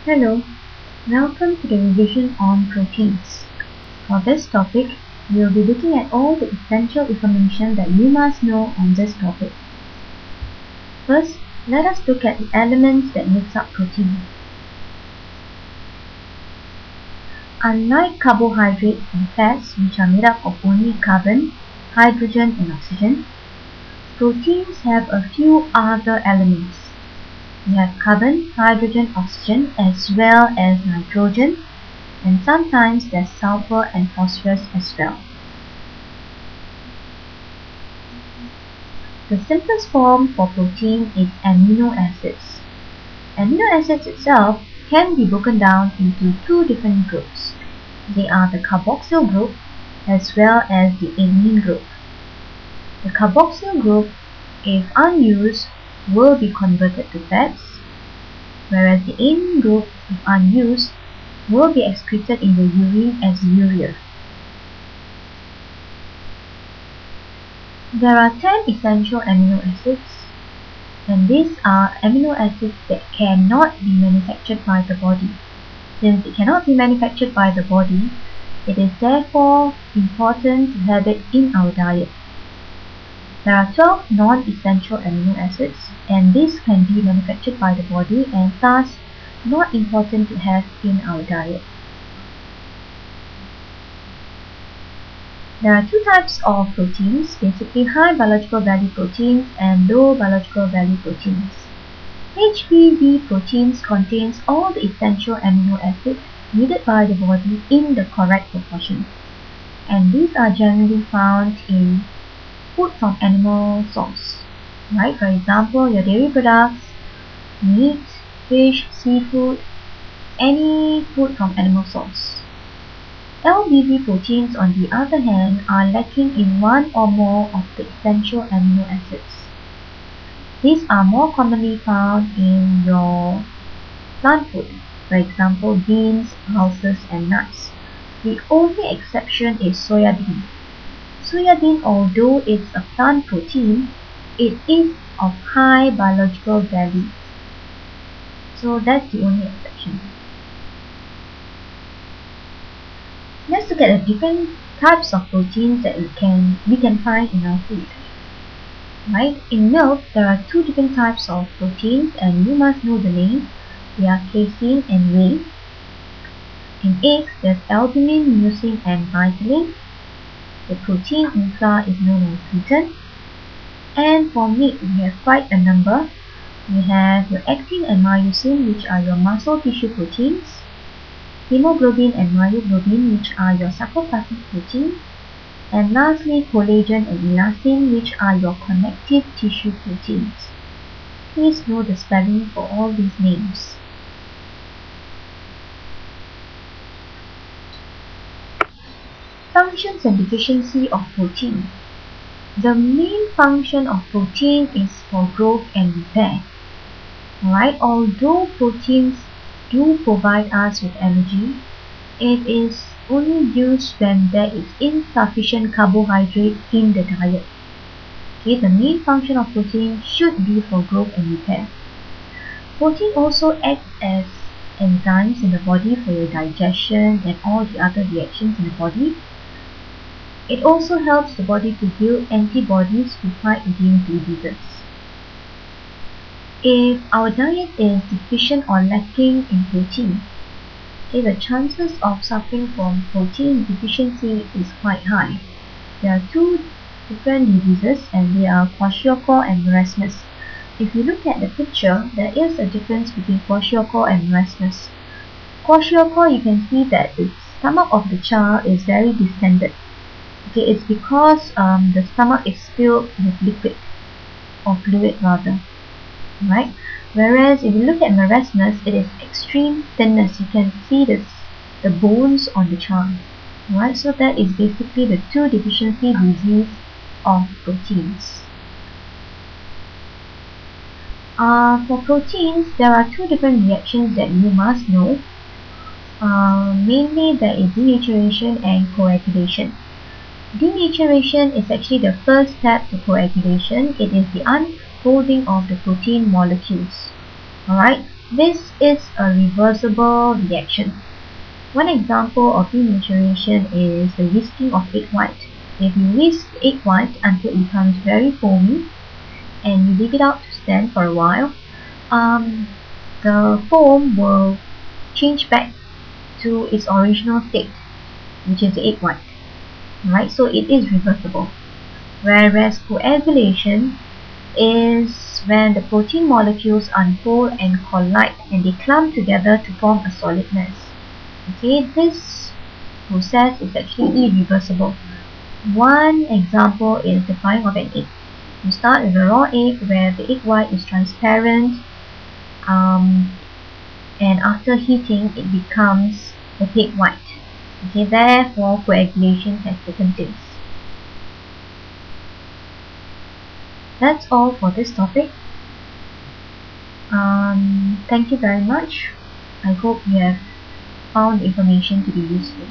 Hello, welcome to the revision on proteins. For this topic, we will be looking at all the essential information that you must know on this topic. First, let us look at the elements that makes up protein. Unlike carbohydrates and fats, which are made up of only carbon, hydrogen and oxygen, proteins have a few other elements. We have carbon, hydrogen, oxygen, as well as nitrogen, and sometimes there's sulfur and phosphorus as well. The simplest form for protein is amino acids. Amino acids itself can be broken down into two different groups. They are the carboxyl group as well as the amine group. The carboxyl group, if unused, will be converted to fats, whereas the amine group, if unused, will be excreted in the urine as urea. There are 10 essential amino acids, and these are amino acids that cannot be manufactured by the body. Since it cannot be manufactured by the body, it is therefore important to have it in our diet. There are 12 non-essential amino acids, and these can be manufactured by the body and thus not important to have in our diet. There are two types of proteins, basically high biological value proteins and low biological value proteins. HBV proteins contains all the essential amino acids needed by the body in the correct proportion, and these are generally found in food from animal source, right? For example, your dairy products, meat, fish, seafood, any food from animal source. LBV proteins, on the other hand, are lacking in one or more of the essential amino acids. These are more commonly found in your plant food, for example, beans, pulses, and nuts. The only exception is soya bean. Soya bean, although it's a plant protein, it is of high biological value. So that's the only exception. Let's look at the different types of proteins that we can find in our food. Right? In milk, there are two different types of proteins, and you must know the name. They are casein and whey. In eggs, there's albumin, mucin, and vitelline. The protein inside is known as gluten. And for meat, we have quite a number. We have your actin and myosin, which are your muscle tissue proteins, hemoglobin and myoglobin, which are your sarcoplasmic proteins, and lastly collagen and elastin, which are your connective tissue proteins. Please know the spelling for all these names. Functions and deficiency of protein. The main function of protein is for growth and repair. Alright, although proteins do provide us with energy, it is only used when there is insufficient carbohydrate in the diet. Okay, the main function of protein should be for growth and repair. Protein also acts as enzymes in the body for your digestion and all the other reactions in the body. It also helps the body to build antibodies to fight against diseases. If our diet is deficient or lacking in protein, the chances of suffering from protein deficiency is quite high. There are two different diseases, and they are kwashiorkor and marasmus. If you look at the picture, there is a difference between kwashiorkor and marasmus. Kwashiorkor, you can see that the stomach of the child is very distended. Okay, it's because the stomach is filled with liquid or fluid rather. Right? Whereas if you look at marasmus, it is extreme thinness. You can see the bones on the child. Right? So that is basically the two deficiency disease of proteins. For proteins, there are two different reactions that you must know. Mainly there is denaturation and coagulation. Denaturation is actually the first step to coagulation. It is the unfolding of the protein molecules. Alright, This is a reversible reaction. One example of denaturation is the whisking of egg white. If you whisk egg white until it becomes very foamy and you leave it out to stand for a while, the foam will change back to its original state, which is the egg white. Right? So it is reversible. Whereas coagulation is when the protein molecules unfold and collide and they clump together to form a solid mass. Okay, this process is actually irreversible. One example is the frying of an egg. You start with a raw egg where the egg white is transparent, and after heating it becomes opaque white. Okay, therefore coagulation has taken place. That's all for this topic. Thank you very much. I hope you have found the information to be useful.